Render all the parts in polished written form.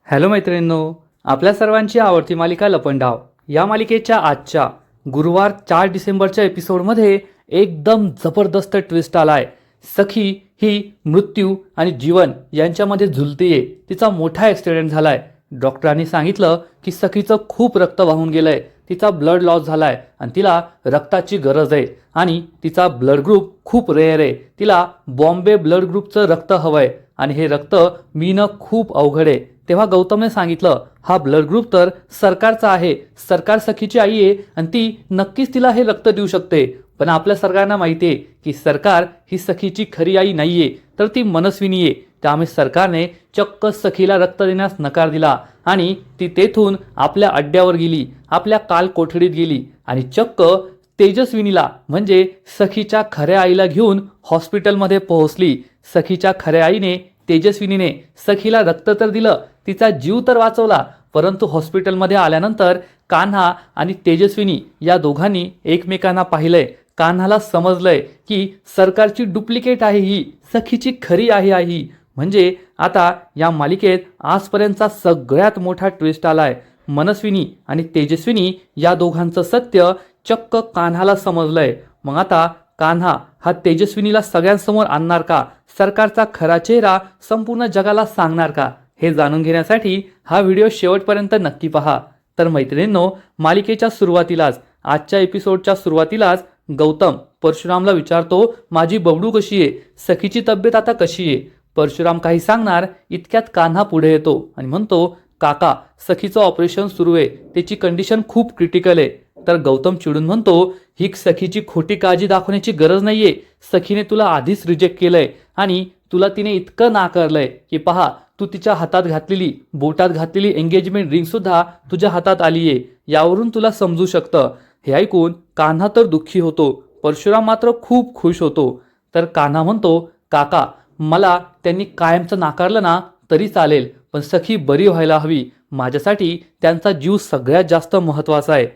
Hello मैत्रिणींनो, आपल्या सर्वांची आवडती मालिका लपंडाव या मालिकेच्या आजच्या गुरुवार 4 डिसेंबरच्या एपिसोडमध्ये एकदम जबरदस्त ट्विस्ट आलाय। सखी ही मृत्यू आणि जीवन यांच्यामध्ये झुलतीये। तिचा मोठा ॲक्सिडेंट झालाय। डॉक्टरांनी सांगितलं की सखीचं खूप रक्त वाहून गेलंय, तिचा ब्लड लॉस झालाय आणि तिला रक्ताची गरज आहे आणि तिचा ब्लड ग्रुप खूप रेअर आहे। तिला बॉम्बे ब्लड ग्रुपचं रक्त हवंय आणि हे रक्त मिळणं खूप अवघड आहे। तेव्हा गौतमने सांगितलं, हा ब्लड ग्रुप तर सरकारचा आहे, सरकार सखीची आई आहे आणि ती नक्कीच तिला हे रक्त देऊ शकते। पण आपल्या सरकारना माहिती आहे की सरकार ही सखीची खरी आई नाहीये, तर ती मनस्विनी आहे। त्यामुळे सरकारने चक्क सखीला रक्त देण्यास नकार दिला आणि ती तेथून आपल्या अड्ड्यावर गेली, आपल्या काल कोठडीत गेली आणि चक्क तेजस्विनीला म्हणजे सखीच्या खऱ्या आईला घेऊन हॉस्पिटलमध्ये पोहोचली। सखीच्या खऱ्या आईने तेजस्विनीने सखीला रक्त तर दिलं, तिचा जीव तर वाचवला, परंतु हॉस्पिटलमध्ये आल्यानंतर कान्हा आणि तेजस्विनी या दोघांनी एकमेकांना पाहिलंय। कान्हाला समजलंय की सरकारची डुप्लिकेट आहे ही, सखीची खरी आहे म्हणजे आता या मालिकेत आजपर्यंतचा सगळ्यात मोठा ट्विस्ट आलाय। मनस्विनी आणि तेजस्विनी या दोघांचं सत्य चक्क कान्हाला समजलंय। मग आता कान्हा हा तेजस्विनीला सगळ्यांसमोर आणणार का? सरकारचा खरा चेहरा संपूर्ण जगाला सांगणार का? हे जाणून घेण्यासाठी हा व्हिडिओ शेवटपर्यंत नक्की पहा। तर मैत्रिणींनो, मालिकेच्या सुरुवातीलाच आजच्या एपिसोडच्या सुरुवातीलाच गौतम परशुरामला विचारतो, माझी बबडू कशी आहे, सखीची तब्येत आता कशी आहे? परशुराम काही सांगणार इतक्यात कान्हा पुढे येतो आणि म्हणतो, काका सखीचं ऑपरेशन सुरू आहे, त्याची कंडिशन खूप क्रिटिकल आहे। तर गौतम चिडून म्हणतो, ही सखीची खोटी काळजी दाखवण्याची गरज नाहीये, सखीने तुला आधीच रिजेक्ट केलंय आणि तुला तिने इतकं नाकारलंय की पहा, तू तिच्या हातात घातलेली बोटात घातलेली एंगेजमेंट रिंग सुद्धा तुझ्या हातात आलीये, यावरून तुला समजू शकतं। हे ऐकून कान्हा तर दुःखी होतो, परशुराम मात्र खूप खुश होतो। तर कान्हा म्हणतो, काका मला त्यांनी कायमचं नाकारलं ना तरी चालेल, पण सखी बरी व्हायला हवी, माझ्यासाठी त्यांचा जीव सगळ्यात जास्त महत्वाचा आहे।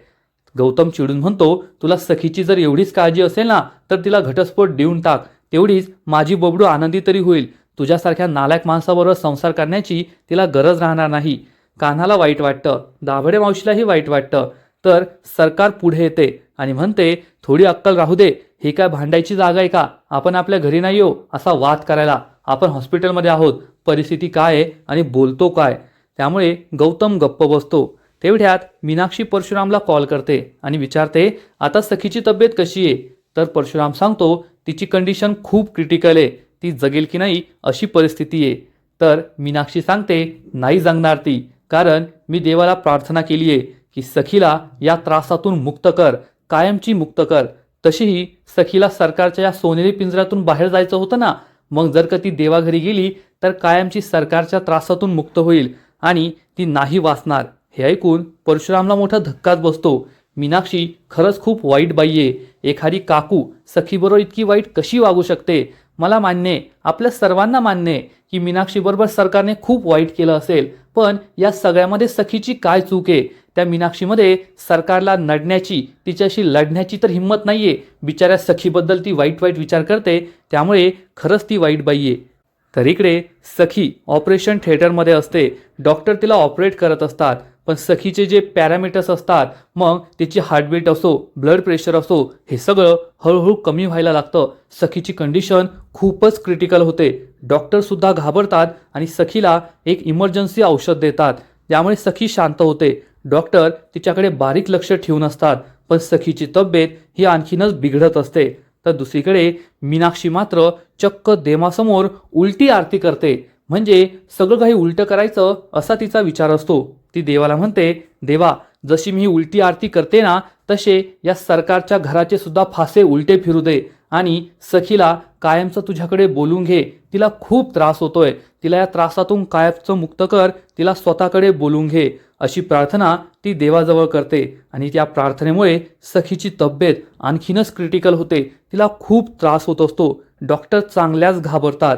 गौतम चिडून म्हणतो, तुला सखीची जर एवढीच काळजी असेल ना तर तिला घटस्फोट देऊन टाक, तेवढीच माझी बबडू आनंदी तरी होईल, तुझ्यासारख्या नालायक माणसाबरोबर संसार करण्याची तिला गरज राहणार नाही। कान्हाला वाईट वाटतं, दाभडे मावशीलाही वाईट वाटतं। तर सरकार पुढे येते आणि म्हणते, थोडी अक्कल राहू दे, ही काय भांडायची जागा आहे का? आपण आपल्या घरी नाही येऊ असा वाद करायला, आपण हॉस्पिटलमध्ये आहोत, परिस्थिती काय आहे आणि बोलतो काय? त्यामुळे गौतम गप्प बसतो। तेवढ्यात मीनाक्षी परशुरामला कॉल करते आणि विचारते, आता सखीची तब्येत कशी आहे? तर परशुराम सांगतो, तिची कंडिशन खूप क्रिटिकल आहे, ती जगेल की नाही अशी परिस्थिती आहे। तर मीनाक्षी सांगते, नाही जगणार ती, कारण मी देवाला प्रार्थना केली आहे की सखीला या त्रासातून मुक्त कर, कायमची मुक्त कर। तशीही सखीला सरकारच्या या सोनेरी पिंजऱ्यातून बाहेर जायचं होतं ना, मग जर का ती देवाघरी गेली तर कायमची सरकारच्या त्रासातून मुक्त होईल आणि ती नाही वाचणार। हे ऐकून परशुरामला मोठा धक्काच बसतो। मीनाक्षी खरंच खूप वाईट बाई आहे, एखादी काकू सखीबरोबर इतकी वाईट कशी वागू शकते? मला मान्य आहे, आपल्या सर्वांना मान्य आहे की मीनाक्षी बरोबर सरकारने खूप वाईट केलं असेल, पण या सगळ्यामध्ये सखीची काय चूक आहे? त्या मीनाक्षीमध्ये सरकारला नडण्याची, तिच्याशी लढण्याची तर हिंमत नाहीये। बिचाऱ्या सखीबद्दल ती वाईट विचार करते, त्यामुळे खरंच ती वाईट बाई आहे। तर इकडे सखी ऑपरेशन थिएटरमध्ये असते, डॉक्टर तिला ऑपरेट करत असतात, पण सखीचे जे पॅरामीटर्स असतात, मग तिची हार्टबीट असो, ब्लड प्रेशर असो, हे सगळं हळूहळू कमी व्हायला लागतं। सखीची कंडिशन खूपच क्रिटिकल होते। डॉक्टर सुद्धा घाबरतात आणि सखीला एक इमर्जन्सी औषध देतात, त्यामुळे सखी शांत होते। डॉक्टर तिच्याकडे बारीक लक्ष ठेवून असतात, पण सखीची तब्येत ही आणखीनच बिघडत असते। तर दुसरीकडे मीनाक्षी मात्र चक्क देवासमोर उलटी आरती करते, म्हणजे सगळं काही उलटं करायचं असा तिचा विचार असतो। ती देवाला म्हणते, देवा जशी मी उलटी आरती करते ना, तसे या सरकारच्या घराचे सुद्धा फासे उलटे फिरू दे आणि सखीला कायमचं तुझ्याकडे बोलून घे, तिला खूप त्रास होतोय, तिला या त्रासातून कायमचं मुक्त कर, तिला स्वतःकडे बोलून घे, अशी प्रार्थना ती देवाजवळ करते। आणि त्या प्रार्थनेमुळे सखीची तब्येत आणखीनच क्रिटिकल होते, तिला खूप त्रास होत असतो। डॉक्टर चांगल्याच घाबरतात।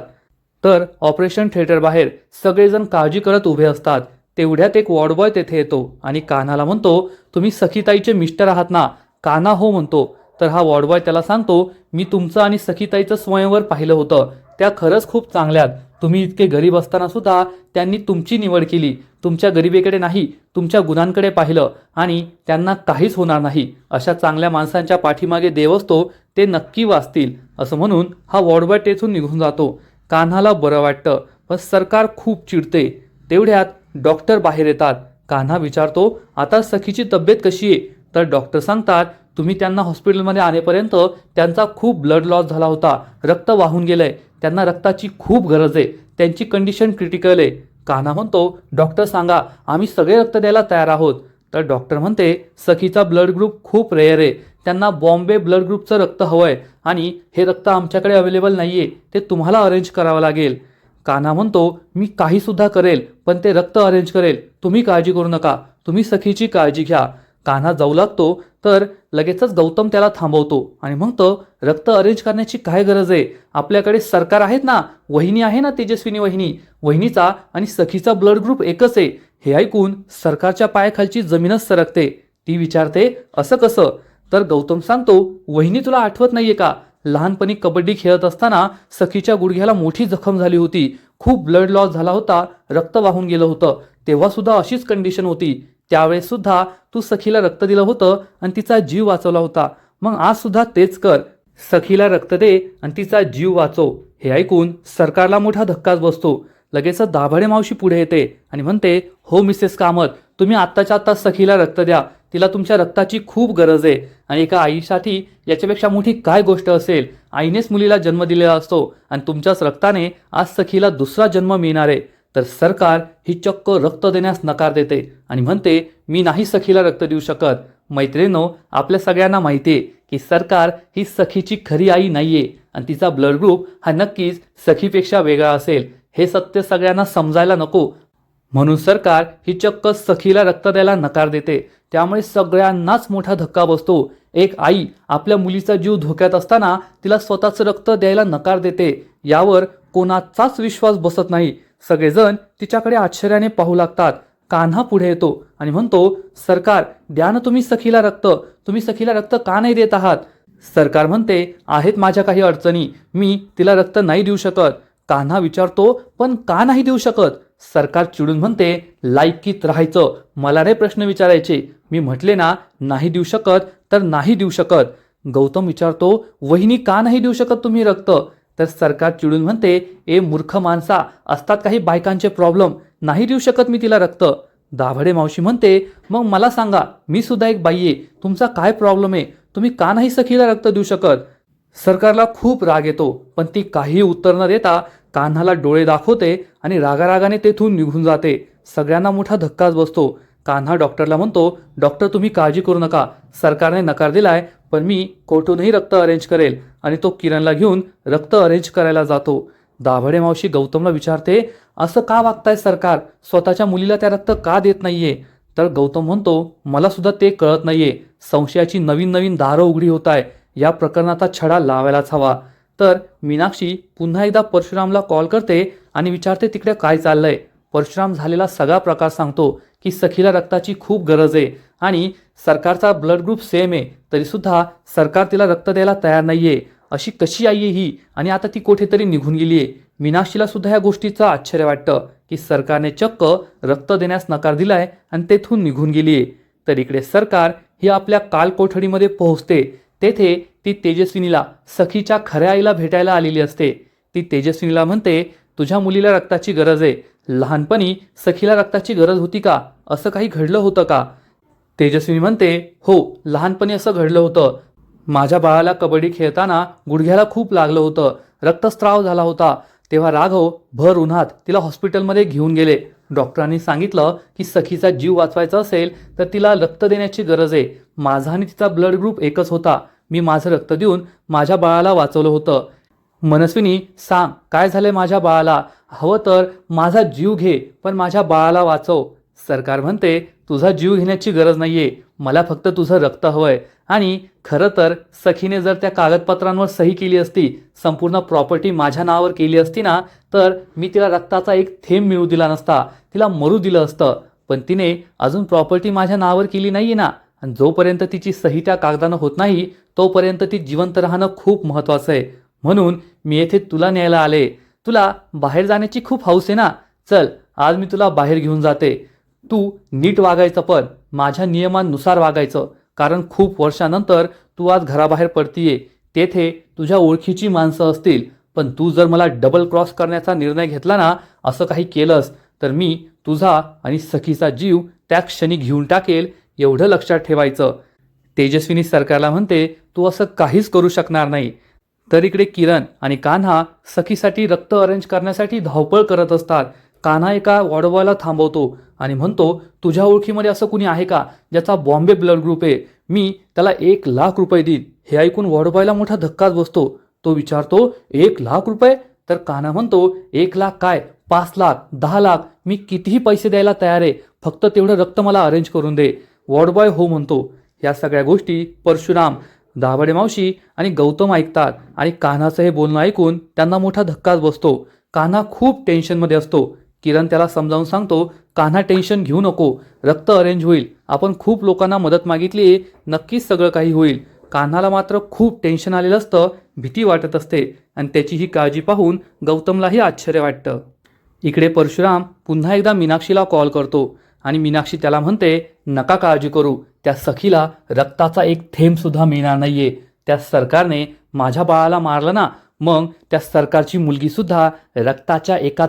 तर ऑपरेशन थिएटर बाहेर सगळेजण काळजी करत उभे असतात। तेवढ्यात एक वॉर्डबॉय तेथे येतो आणि कान्हाला म्हणतो, तुम्ही सखीताईचे मिस्टर आहात ना? कान्हा हो म्हणतो। तर हा वॉर्डबॉय त्याला सांगतो, मी तुमचं आणि सखीताईचं स्वयंवर पाहिलं होतं, त्या खरंच खूप चांगल्यात, तुम्ही इतके गरीब असताना सुद्धा त्यांनी तुमची निवड केली, तुमच्या गरिबीकडे नाही तुमच्या गुणांकडे पाहिलं आणि त्यांना काहीच होणार नाही, अशा चांगल्या माणसांच्या पाठीमागे देव असतो, ते नक्की वाचतील, असं म्हणून हा वॉर्डबॉय तेथून निघून जातो. कान्हाला बरं वाटतं, पण सरकार खूप चिडते. तेवढ्यात डॉक्टर बाहेर येतात. कान्हा विचारतो, आता सखीची तब्येत कशी आहे? तर डॉक्टर सांगतात, तुम्ही त्यांना हॉस्पिटलमध्ये आणेपर्यंत त्यांचा खूप ब्लड लॉस झाला होता, रक्त वाहून गेलंय, त्यांना रक्ताची खूप गरज आहे, त्यांची कंडिशन क्रिटिकल आहे. कान्हा म्हणतो, डॉक्टर सांगा, आम्ही सगळे रक्त द्यायला तयार आहोत. तर डॉक्टर म्हणते, सखीचा ब्लड ग्रुप खूप रेअर आहे, त्यांना बॉम्बे ब्लड ग्रुपचं रक्त हवं आहे आणि हे रक्त आमच्याकडे अवेलेबल नाही आहे, ते तुम्हाला अरेंज करावं लागेल. कान्हा म्हणतो, मी काहीसुद्धा करेल, पण ते रक्त अरेंज करेल, तुम्ही काळजी करू नका, तुम्ही सखीची काळजी घ्या. कान्हा जाऊ लागतो तर लगेचच गौतम त्याला थांबवतो आणि म्हणतो, रक्त अरेंज करण्याची काय गरज आहे, आपल्याकडे सरकार आहेत ना, वहिनी आहे ना, तेजस्विनी वहिनी, वहिनीचा आणि सखीचा ब्लड ग्रुप एकच आहे. हे ऐकून सरकारच्या पायाखालची जमीनच सरकते. ती विचारते, असं कसं? तर गौतम सांगतो, वहिनी तुला आठवत नाहीये का, लहानपणी कबड्डी खेळत असताना सखीच्या गुडघ्याला मोठी जखम झाली होती, खूप ब्लड लॉस झाला होता, रक्त वाहून गेलं होतं, तेव्हा सुद्धा अशीच कंडिशन होती, त्यावेळेस सुद्धा तू सखीला रक्त दिलं होतं आणि तिचा जीव वाचवला होता, मग आज सुद्धा तेच कर, सखीला रक्त दे आणि तिचा जीव वाचव. हे ऐकून सरकारला मोठा धक्काच बसतो. लगेचच दाभाडे मावशी पुढे येते आणि म्हणते, हो मिसेस कामत, तुम्ही आत्ताच्या आत्ता सखीला रक्त द्या, तिला तुमच्या रक्ताची खूप गरज आहे आणि एका आईसाठी याच्यापेक्षा मोठी काय गोष्ट असेल. आईनेच मुलीला जन्म दिलेला असतो आणि तुमच्याच रक्ताने आज सखीला दुसरा जन्म मिळणार आहे. तर सरकार ही चक्क रक्त देण्यास नकार देते आणि म्हणते, मी नाही सखीला रक्त देऊ शकत. मैत्रिणींनो, आपल्या सगळ्यांना माहिती आहे की सरकार ही सखीची खरी आई नाहीये आणि तिचा ब्लड ग्रुप हा नक्कीच सखीपेक्षा वेगळा असेल. हे सत्य सगळ्यांना समजायला नको, म्हणून सरकार ही चक्क सखीला रक्त द्यायला नकार देते. त्यामुळे सगळ्यांनाच मोठा धक्का बसतो. एक आई आपल्या मुलीचा जीव धोक्यात असताना तिला स्वतःचं रक्त द्यायला नकार देते, यावर कोणाचाच विश्वास बसत नाही. सगळेजण तिच्याकडे आश्चर्याने पाहू लागतात. कान्हा पुढे येतो आणि म्हणतो, सरकार द्या ना तुम्ही सखीला रक्त, तुम्ही सखीला रक्त का नाही देत आहात? सरकार म्हणते, आहेत माझ्या काही अडचणी, मी तिला रक्त नाही देऊ शकत. कान्हा विचारतो, पण का नाही देऊ शकत? सरकार चिडून म्हणते, लायकीत राहायचं, मला नाही प्रश्न विचारायचे, मी म्हटले ना नाही देऊ शकत तर नाही देऊ शकत. गौतम विचारतो, वहिनी का नाही देऊ शकत तुम्ही रक्त? तर सरकार चिडून म्हणते, ए मूर्ख माणसा, असतात काही बायकांचे प्रॉब्लेम, नाही देऊ शकत मी तिला रक्त. दाभाडे मावशी म्हणते, मग मला सांगा, मी सुद्धा एक बाई आहे, तुमचा काय प्रॉब्लेम आहे, तुम्ही का नाही सखीला रक्त देऊ शकत? सरकारला खूप राग येतो, पण ती काही उत्तर न देता कान्हाला डोळे दाखवते आणि रागारागाने तेथून निघून जाते. सगळ्यांना मोठा धक्काच बसतो. कान्हा डॉक्टरला म्हणतो, डॉक्टर तुम्ही काळजी करू नका, सरकारने नकार दिलाय, पण मी कोर्टूनही रक्त अरेंज करेल. आणि तो किरणला घेऊन रक्त अरेंज करायला जातो. दाभाडे मावशी गौतमला विचारते, असं का वागताय सरकार, स्वतःच्या मुलीला त्या रक्त का देत नाहीये? तर गौतम म्हणतो, मला सुद्धा ते कळत नाहीये, संशयाची नवीन नवीन दारं उघडी होत आहे, या प्रकरणाचा छडा लावायलाच हवा. तर मीनाक्षी पुन्हा एकदा परशुरामला कॉल करते आणि विचारते तिकडे काय चाललंय. परशुराम झालेला सगळा प्रकार सांगतो की सखीला रक्ताची खूप गरज आहे आणि सरकारचा ब्लड ग्रुप सेम आहे, तरीसुद्धा सरकार तिला रक्त द्यायला तयार नाहीये. अशी कशी आई आहे ही, आणि आता ती कुठेतरी निघून गेली आहे. मीनाक्षीला सुद्धा या गोष्टीचं आश्चर्य वाटतं की सरकारने चक्क रक्त देण्यास नकार दिलाय आणि तेथून निघून गेली आहे. तर इकडे सरकार ही आपल्या कालकोठडीमध्ये पोहोचते. तेथे ती तेजस्विनीला, सखीच्या खऱ्या आईला भेटायला आलेली असते. ती तेजस्विनीला म्हणते, तुझ्या मुलीला रक्ताची गरज आहे, लहानपणी सखीला रक्ताची गरज होती का, असं काही घडलं होतं का? तेजस्विनी म्हणते, हो लहानपणी असं घडलं होतं, माझ्या बाळाला कबड्डी खेळताना गुडघ्याला खूप लागलं होतं, रक्तस्राव झाला होता, तेव्हा राघव भर उन्हात तिला हॉस्पिटलमध्ये घेऊन गेले. डॉक्टरांनी सांगितलं की सखीचा जीव वाचवायचा असेल तर तिला रक्त देण्याची गरज आहे. माझा आणि तिचा ब्लड ग्रुप एकच होता, मी माझं रक्त देऊन माझ्या बाळाला वाचवलं होतं. मनस्विनी सांग, काय झालंय माझ्या बाळाला, हवं तर माझा जीव घे पण माझ्या बाळाला वाचव. सरकार म्हणते, तुझा जीव घेण्याची गरज नाहीये, मला फक्त तुझं रक्त हवंय. आणि खरं तर सखीने जर त्या कागदपत्रांवर सही केली असती, संपूर्ण प्रॉपर्टी माझ्या नावावर केली असती ना, तर मी तिला रक्ताचा एक थेंब मिळू दिला नसता, तिला मरू दिलं असतं. पण तिने अजून प्रॉपर्टी माझ्या नावावर केली नाहीये ना, आणि जोपर्यंत तिची सही त्या कागदानं होत नाही तोपर्यंत ती जिवंत राहणं खूप महत्त्वाचं आहे. म्हणून मी येथे तुला न्यायला आले. तुला बाहेर जाण्याची खूप हौस आहे ना, चल आज मी तुला बाहेर घेऊन जाते. तू नीट वागायचं, पण माझ्या नियमांनुसार वागायचं, कारण खूप वर्षानंतर तू आज घराबाहेर पडतीये. तेथे तुझ्या ओळखीची माणसं असतील, पण तू जर मला डबल क्रॉस करण्याचा निर्णय घेतला ना, असं काही केलंस तर मी तुझा आणि सखीचा जीव त्या क्षणी घेऊन टाकेल, एवढं लक्षात ठेवायचं. तेजस्विनी सरकारला म्हणते, तू असं काहीच करू शकणार नाही. तर इकडे किरण आणि कान्हा सखीसाठी रक्त अरेंज करण्यासाठी धावपळ करत असतात. कान्हा एका वॉर्डबॉयला थांबवतो आणि म्हणतो, तुझ्या ओळखीमध्ये असं कुणी आहे का ज्याचा बॉम्बे ब्लड ग्रुप आहे? मी त्याला 1,00,000 रुपये देईन. हे ऐकून वॉर्डबॉयला मोठा धक्काच बसतो. तो विचारतो, 1,00,000 रुपये? तर कान्हा म्हणतो, 1,00,000 काय, 5,00,000, 10,00,000, मी कितीही पैसे द्यायला तयार आहे, फक्त तेवढं रक्त मला अरेंज करून दे. वॉर्डबॉय हो म्हणतो. या सगळ्या गोष्टी परशुराम, दाभाडे मावशी आणि गौतम ऐकतात आणि कान्हाचं हे बोलणं ऐकून त्यांना मोठा धक्काच बसतो. कान्हा खूप टेन्शनमध्ये असतो. किरण त्याला समजावून सांगतो, कान्हा टेन्शन घेऊ नको, रक्त अरेंज होईल. आपण खूप लोकांना मदत मागितली आहे, नक्कीच सगळं काही होईल. कान्हाला मात्र खूप टेन्शन आलेलं असतं, भीती वाटत असते आणि त्याची ही काळजी पाहून गौतमलाही आश्चर्य वाटतं. इकडे परशुराम पुन्हा एकदा मीनाक्षीला कॉल करतो आणि मीनाक्षी त्याला म्हणते, नका काळजी करू, त्या सखीला रक्ताचा एक थेंब सुद्धा मिळणार नाहीये. त्या सरकारने माझ्या बाळाला मारलं ना, मग त्या सरकारची मुलगी सुद्धा रक्ताच्या एका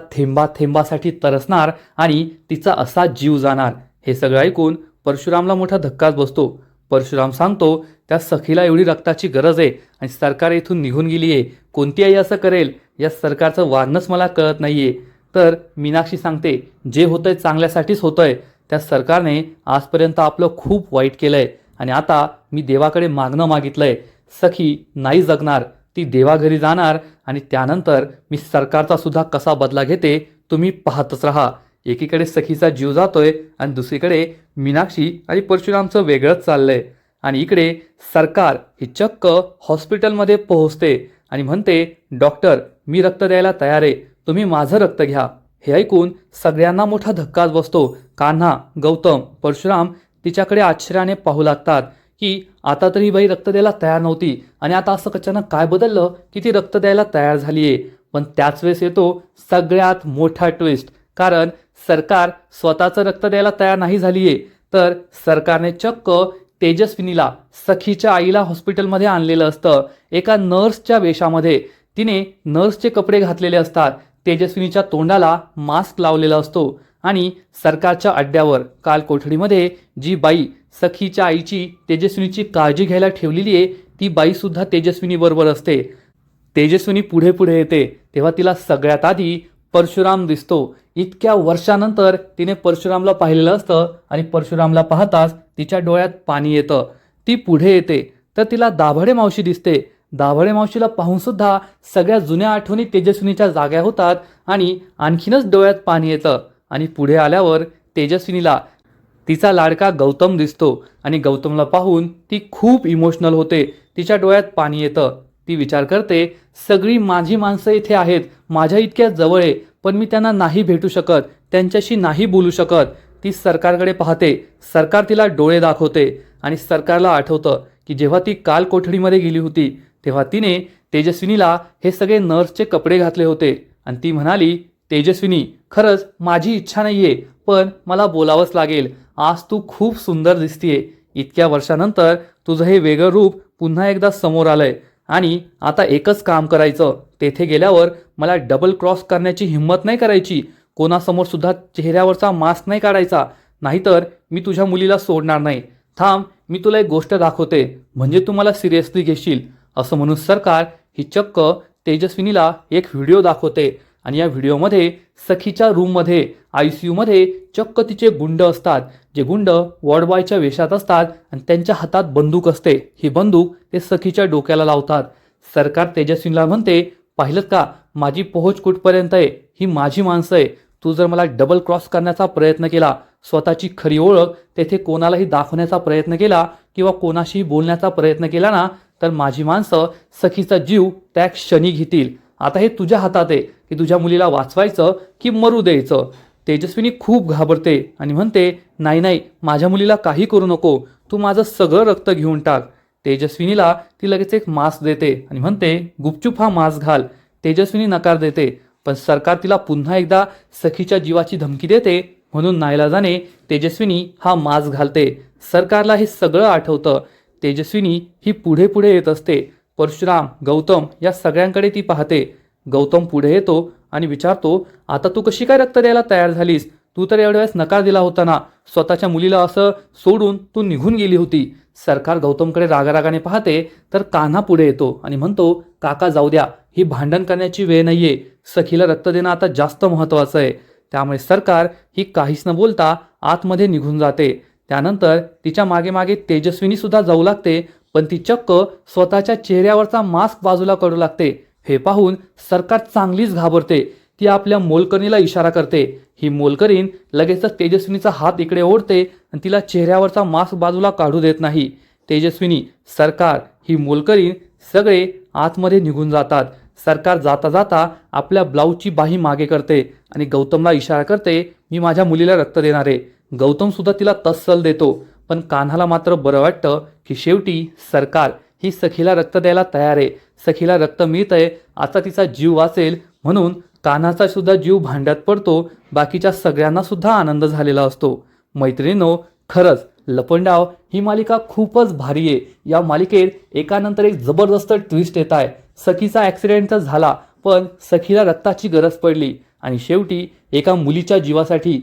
थेंबासाठी तरसणार आणि तिचा असा जीव जाणार. हे सगळं ऐकून परशुरामला मोठा धक्काच बसतो. परशुराम सांगतो, त्या सखीला एवढी रक्ताची गरज आहे आणि सरकार इथून निघून गेली आहे. कोणती आई असं करेल? या सरकारचं वारणच मला कळत नाहीये. तर मीनाक्षी सांगते, जे होतंय चांगल्यासाठीच होतंय. त्या सरकारने आजपर्यंत आपलं खूप वाईट केलंय आणि आता मी देवाकडे मागणं मागितलंय. सखी नाही जगणार, ती देवाघरी जाणार आणि त्यानंतर मी सरकारचा सुद्धा कसा बदला घेते तुम्ही पाहतच राहा. एकीकडे सखीचा जीव जातोय आणि दुसरीकडे मीनाक्षी आणि परशुरामचं वेगळंच चाललंय. आणि इकडे सरकार ही चक्क हॉस्पिटलमध्ये पोहोचते आणि म्हणते, डॉक्टर मी रक्त द्यायला तयार आहे, तुम्ही माझं रक्त घ्या. हे ऐकून सगळ्यांना मोठा धक्काच बसतो. कान्हा, गौतम, परशुराम तिच्याकडे आश्चर्याने पाहू लागतात की आता तरी बाई रक्त द्यायला तयार नव्हती आणि आता असं अचानक काय बदललं की ती रक्त द्यायला तयार झालीये. पण त्याच वेळेस येतो सगळ्यात मोठा ट्विस्ट, कारण सरकार स्वतःचं रक्त द्यायला तयार नाही झालीये, तर सरकारने चक्क तेजस्विनीला, सखीच्या आईला हॉस्पिटलमध्ये आणलेलं असतं. एका नर्सच्या वेशामध्ये तिने नर्सचे कपडे घातलेले असतात. तेजस्विनीच्या तोंडाला मास्क लावलेला असतो आणि सरकारच्या अड्ड्यावर काल कोठडीमध्ये जी बाई सखीच्या आईची, तेजस्विनीची काळजी घ्यायला ठेवलेली आहे, ती बाई सुद्धा तेजस्विनी बरोबर असते. तेजस्विनी पुढे पुढे येते तेव्हा तिला सगळ्यात आधी परशुराम दिसतो. इतक्या वर्षानंतर तिने परशुरामला पाहिलेलं असतं आणि परशुरामला पाहताच तिच्या डोळ्यात पाणी येतं. ती पुढे येते तर तिला दाभाडे मावशी दिसते. दाभाडे मावशीला पाहून सुद्धा सगळ्या जुन्या आठवणी तेजस्विनीच्या जाग्या होतात आणि आणखीनच डोळ्यात पाणी येतं. आणि पुढे आल्यावर तेजस्विनीला तिचा लाडका गौतम दिसतो आणि गौतमला पाहून ती खूप इमोशनल होते. तिच्या डोळ्यात पाणी येतं. ती विचार करते, सगळी माझी माणसं इथे आहेत, माझ्या इतक्या जवळ आहे, पण मी त्यांना नाही भेटू शकत, त्यांच्याशी नाही बोलू शकत. ती सरकारकडे पाहते. सरकार तिला डोळे दाखवते आणि सरकारला आठवतं की जेव्हा ती काल कोठडीमध्ये गेली होती तेव्हा तिने तेजस्विनीला हे सगळे नर्सचे कपडे घातले होते आणि ती म्हणाली, तेजस्विनी खरंच माझी इच्छा नाहीये, पण मला बोलावंच लागेल. आज तू खूप सुंदर दिसतीये. इतक्या वर्षानंतर तुझं हे वेगळं रूप पुन्हा एकदा समोर आलंय आणि आता एकच काम करायचं, तेथे गेल्यावर मला डबल क्रॉस करण्याची हिंमत नाही करायची. कोणासमोर सुद्धा चेहऱ्यावरचा मास्क नाही काढायचा, नाहीतर मी तुझ्या मुलीला सोडणार नाही. थांब, मी तुला एक गोष्ट दाखवते, म्हणजे तू मला सिरियसली घेशील. असं म्हणून सरकार ही चक्क तेजस्विनीला एक व्हिडिओ दाखवते आणि या व्हिडिओमध्ये सखीच्या रूममध्ये ICUमध्ये चक्क तिचे गुंड असतात. जे गुंड वॉर्डबॉयच्या वेशात असतात आणि त्यांच्या हातात बंदूक असते. ही बंदूक ते सखीच्या डोक्याला लावतात. सरकार तेजस्विनीला म्हणते, पाहिलं का माझी पोहोच कुठपर्यंत आहे, ही माझी माणसं आहे. तू जर मला डबल क्रॉस करण्याचा प्रयत्न केला, स्वतःची खरी ओळख तेथे कोणालाही दाखवण्याचा प्रयत्न केला किंवा कोणाशीही बोलण्याचा प्रयत्न केला ना, तर माझी माणसं सखीचा जीव त्या क्षणी घेतील. आता हे तुझ्या हातात आहे की तुझ्या मुलीला वाचवायचं की मरू द्यायचं. तेजस्विनी खूप घाबरते आणि म्हणते, नाही नाही, माझ्या मुलीला काही करू नको, तू माझं सगळं रक्त घेऊन टाक. तेजस्विनीला ती लगेच एक मास्क देते आणि म्हणते, गुपचूप हा मास्क घाल. तेजस्विनी नकार देते, पण सरकार तिला पुन्हा एकदा सखीच्या जीवाची धमकी देते, म्हणून नाईलाजाने तेजस्विनी हा मास्क घालते. सरकारला हे सगळं आठवतं. तेजस्विनी ही पुढे पुढे येत असते. परशुराम, गौतम या सगळ्यांकडे ती पाहते. गौतम पुढे येतो आणि विचारतो, आता तू कशी काय रक्त द्यायला तयार झालीस? तू तर एवढ्या वेळेस नकार दिला होता ना. स्वतःच्या मुलीला असं सोडून तू निघून गेली होती. सरकार गौतमकडे रागारागाने पाहते तर कान्हा पुढे येतो आणि म्हणतो, काका जाऊ द्या, ही भांडण करण्याची वेळ नाहीये. सखीला रक्त देणं आता जास्त महत्वाचं आहे. त्यामुळे सरकार ही काहीच न बोलता आतमध्ये निघून जाते. त्यानंतर तिच्या मागे मागे तेजस्विनी सुद्धा जाऊ लागते, पण ती चक्क स्वतःच्या चेहऱ्यावरचा मास्क बाजूला काढू लागते. हे पाहून सरकार चांगलीच घाबरते. ती आपल्या मोलकरणीला इशारा करते. ही मोलकरीण लगेचच तेजस्विनीचा हात इकडे ओढते आणि तिला चेहऱ्यावरचा मास्क बाजूला काढू देत नाही. तेजस्विनी, सरकार, ही मोलकरीण सगळे आतमध्ये निघून जातात. सरकार जाता जाता आपल्या ब्लाऊजची बाही मागे करते आणि गौतमला इशारा करते, मी माझ्या मुलीला रक्त देणार आहे. गौतम सुद्धा तिला तस्सल देतो. पण कान्हाला मात्र बरं वाटतं की शेवटी सरकार ही सखीला रक्त द्यायला तयार आहे. सखीला रक्त मिळतंय, आता तिचा जीव वाचेल म्हणून कान्हाचा सुद्धा जीव भांड्यात पडतो. बाकीच्या सगळ्यांना सुद्धा आनंद झालेला असतो. मैत्रिणींनो, खरंच लपंडाव ही मालिका खूपच भारी आहे. या मालिकेत एकानंतर एक जबरदस्त ट्विस्ट येत आहे. सखीचा ॲक्सिडेंट तर झाला, पण सखीला रक्ताची गरज पडली आणि शेवटी एका मुलीच्या जीवासाठी,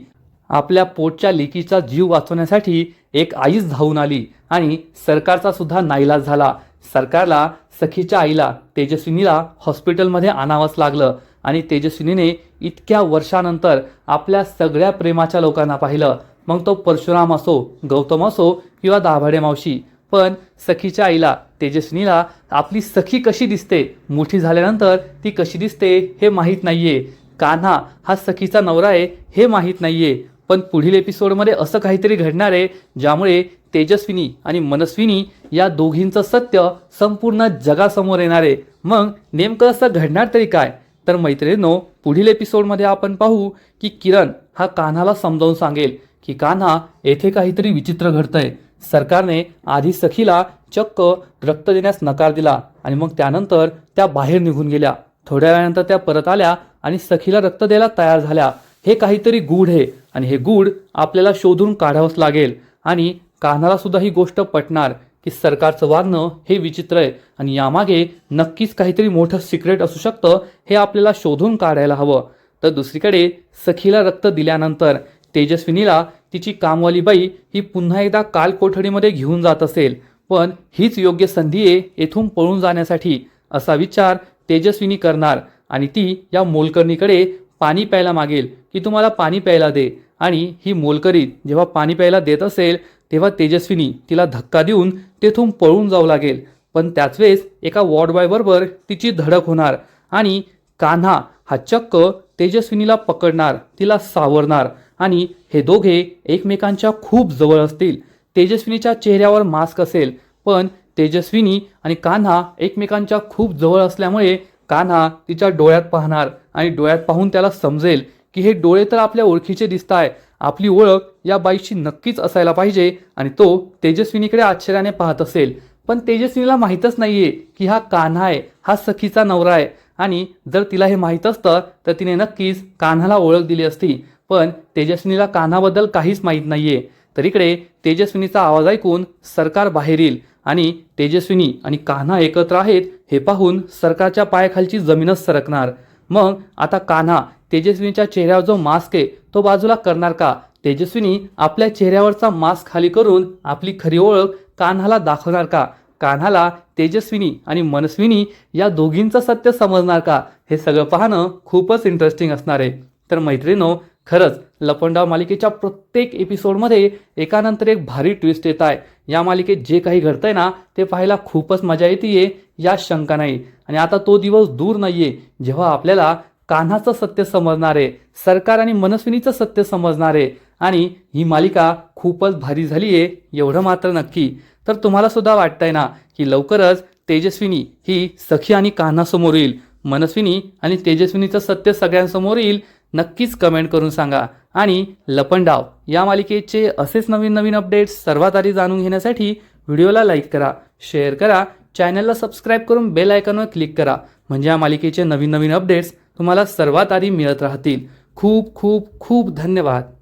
आपल्या पोटच्या लेकीचा जीव वाचवण्यासाठी एक आईच धावून आली आणि सरकारचा सुद्धा नाईलाज झाला. सरकारला सखीच्या आईला, तेजस्विनीला हॉस्पिटलमध्ये आणावंच लागलं आणि तेजस्विनीने इतक्या वर्षानंतर आपल्या सगळ्या प्रेमाच्या लोकांना पाहिलं. मग तो परशुराम असो, गौतम असो किंवा दाभाडे मावशी. पण सखीच्या आईला, तेजस्विनीला आपली सखी कशी दिसते, मोठी झाल्यानंतर ती कशी दिसते हे माहीत नाहीये. कान्हा हा सखीचा नवरा आहे हे माहीत नाहीये. पण पुढील एपिसोडमध्ये असं काहीतरी घडणार आहे ज्यामुळे तेजस्विनी आणि मनस्विनी या दोघींचं सत्य संपूर्ण जगासमोर येणार आहे. मग नेमकं असं घडणार तरी काय? तर मैत्रिणींनो, पुढील एपिसोडमध्ये आपण पाहू की किरण हा कान्हाला समजावून सांगेल की कान्हा, येथे काहीतरी विचित्र घडतंय. सरकारने आधी सखीला चक्क रक्त देण्यास नकार दिला आणि मग त्यानंतर त्या बाहेर निघून गेल्या. थोड्या वेळानंतर त्या परत आल्या आणि सखीला रक्त द्यायला तयार झाल्या. हे काहीतरी गूढ आहे आणि हे गूढ आपल्याला शोधून काढावंच लागेल. आणि कान्हाला सुद्धा ही गोष्ट पटणार की सरकारचं वागणं हे विचित्र आहे आणि यामागे नक्कीच काहीतरी मोठं सिक्रेट असू शकतं. हे आपल्याला शोधून काढायला हवं. तर दुसरीकडे सखीला रक्त दिल्यानंतर तेजस्विनीला तिची कामवाली बाई ही पुन्हा एकदा काल कोठडीमध्ये घेऊन जात असेल. पण हीच योग्य संधी आहे येथून पळून जाण्यासाठी, असा विचार तेजस्विनी करणार आणि ती या मोलकरणीकडे पाणी प्यायला मागेल की तुम्हाला पाणी प्यायला दे. आणि ही मोलकरी जेव्हा पाणी प्यायला देत असेल तेव्हा तेजस्विनी तिला धक्का देऊन तेथून पळून जाऊ लागेल. पण त्याच वेळेस एका वॉर्डबॉयबरोबर तिची धडक होणार आणि कान्हा हा चक्क तेजस्विनीला पकडणार, तिला सावरणार आणि हे दोघे एकमेकांच्या खूप जवळ असतील. तेजस्विनीच्या चेहऱ्यावर मास्क असेल, पण तेजस्विनी आणि कान्हा एकमेकांच्या खूप जवळ असल्यामुळे कान्हा तिच्या डोळ्यात पाहणार आणि डोळ्यात पाहून त्याला समजेल की हे डोळे तर आपल्या ओळखीचे दिसताय, आपली ओळख या बाईची नक्कीच असायला पाहिजे. आणि तो तेजस्विनीकडे आश्चर्याने पाहत असेल. पण तेजस्विनीला माहीतच नाहीये की हा कान्हा आहे, हा सखीचा नवरा आहे. आणि जर तिला हे माहीत असतं तर तिने नक्कीच कान्हाला ओळख दिली असती. पण तेजस्विनीला कान्हाबद्दल काहीच माहीत नाहीये. तर इकडे तेजस्विनीचा आवाज ऐकून सरकार बाहेर येईल आणि तेजस्विनी आणि कान्हा एकत्र आहेत हे पाहून सरकारच्या पायाखालची जमीनच सरकणार. मग आता कान्हा तेजस्विनीच्या चेहऱ्यावर जो मास्क आहे तो बाजूला करणार का? तेजस्विनी आपल्या चेहऱ्यावरचा मास्क खाली करून आपली खरी ओळख कान्हाला दाखवणार का? कान्हाला तेजस्विनी आणि मनस्विनी या दोघींचं सत्य समजणार का? हे सगळं पाहणं खूपच इंटरेस्टिंग असणार आहे. तर मैत्रिणींनो, खरंच लपंडाव मालिकेच्या प्रत्येक एपिसोडमध्ये एकानंतर एक भारी ट्विस्ट येत आहे. या मालिकेत जे काही घडतंय ना ते पाहायला खूपच मजा येते, या शंका नाही. आणि आता तो दिवस दूर नाहीये जेव्हा आपल्याला कान्हाचं सत्य समजणार आहे, सरकार आणि मनस्विनीचं सत्य समजणार आहे आणि ही मालिका खूपच भारी झाली आहे एवढं मात्र नक्की. तर तुम्हाला सुद्धा वाटतंय ना की लवकरच तेजस्विनी ही सखी आणि कान्हासमोर येईल, मनस्विनी आणि तेजस्विनीचं सत्य सगळ्यांसमोर येईल? नक्कीच कमेंट करून सांगा. आणि लपंडाव या मालिकेचे असेच नवीन नवीन अपडेट्स सर्वात आधी जाणून घेण्यासाठी व्हिडिओला लाईक करा, शेअर करा, चॅनलला सबस्क्राईब करून बेल आयकॉनवर क्लिक करा, म्हणजे या मालिकेचे नवीन नवीन अपडेट्स तुम्हाला सर्वात आधी मिळत राहतील. खूप खूप खूप धन्यवाद.